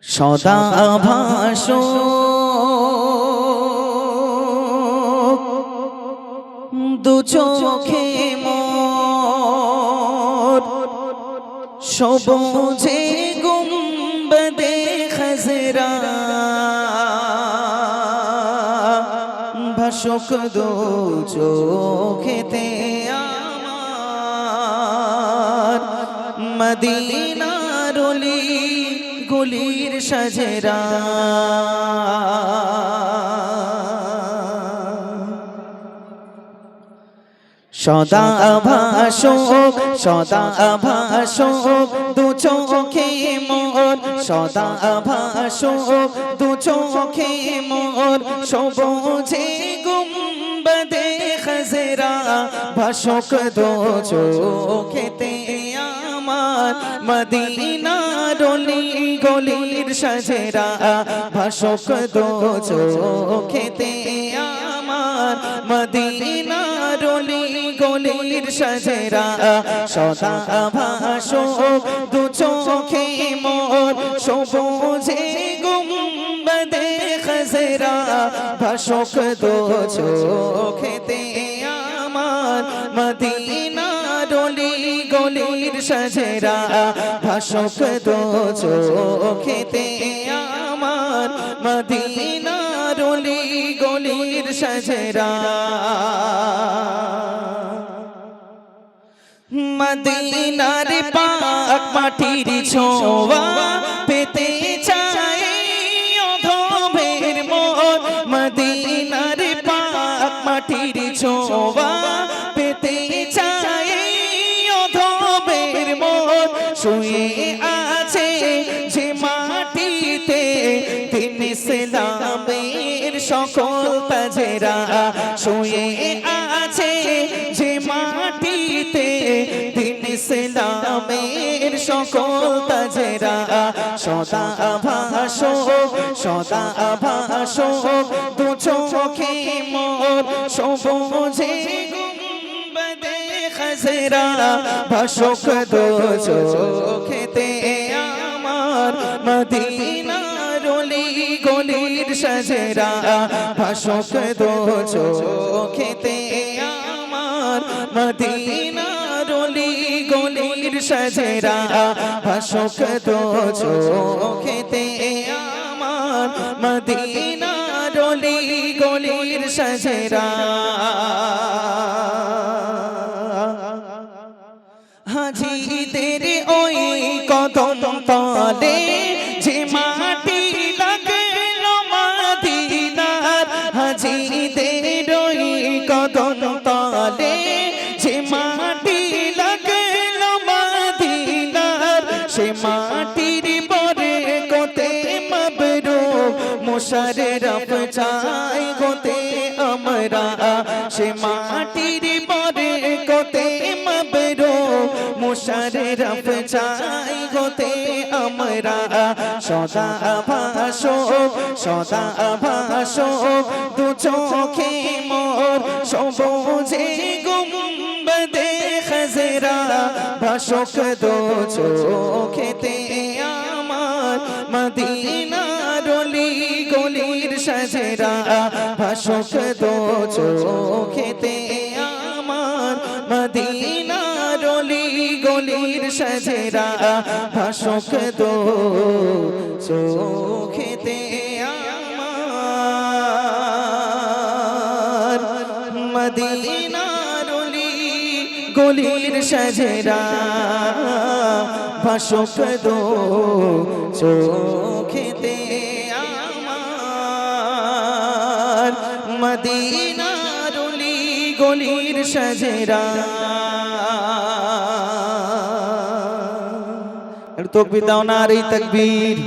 সদা ভাসুক দু চোখে মোর, সবুজে গুম্বদে খজরা ভাসুক দু চোখেতে আমার, মদিনার অলি গলির সাজেরা। সদা ভাসুক সদা ভাসুক দু চোখে মোর, সদা ভাসুক দু চোখে মোর, সবুজে গুম্বদে খজরা ভাসুক দু চোখেতে আমার, মদিনার অলি গলির সাজেরা ভাসুক দু চোখেতে আমার, মদিনার অলি গলির সাজেরা। সদা ভাসুক দু চোখে মোর, সবুজে গুম্বদে খজরা ভাসুক দু চোখেতে আমার, মদিনার অলি গলির সাজেরা ভাসুক দু চোখেতে আমার, মদিনার অলি গলির সাজেরা। মদিনার পাক মাটির ছোঁয়া পেতে চাই অধমের মোর, মদিনার পাক মাটির ছোঁয়া পেতে চাই অধমের মোর, শুয়ে আছে যে মাটিতে দিন ইসলামের সকল তাজেরা, শুয়ে আছে যে মাটিতে দিন ইসলামের সকল তাজেরা। সদা ভাসুক সদা ভাসুক দু চোখে মোর, সবুজে গুম্বদে খজরা ভাসুক দু চোখেতে আমার, মদিনার অলি গলির সাজেরা ভাসুক দু চোখেতে আমার, মদিনার অলি গলির সাজেরা ভাসুক দু চোখেতে আমার, মদিনার অলি গলির সাজেরা। হাজিদের ওই কদম তলে যে মাটি লাগলো মদিনার, হাজিদের ওই কদম তলে যে মাটি লাগলো মদিনার, সে মাটির বরকতে মাবরুক মুশাররফ চাই গোতে আমরা, সে মাটির বরকতে মাবরুক মুশাররফ চাই গোতে আমরা। সদা ভাসুক সদা ভাসুক দু চোখে মোর, সবুজে গুম্বদে খজরা ভাসুক দু চোখেতে আমার, মদিনার অলি গলির সাজেরা ভাসুক দু চোখেতে আমার, মদিনার অলি গলির সাজেরা ভাসুক দু চোখেতে আমার, মদিনার অলি গলির সাজেরা ভাসুক দু চোখেতে আমার, মদিনার অলি গলির সাজেরা। তাকবীর দাও না, আর এই তাকবীর।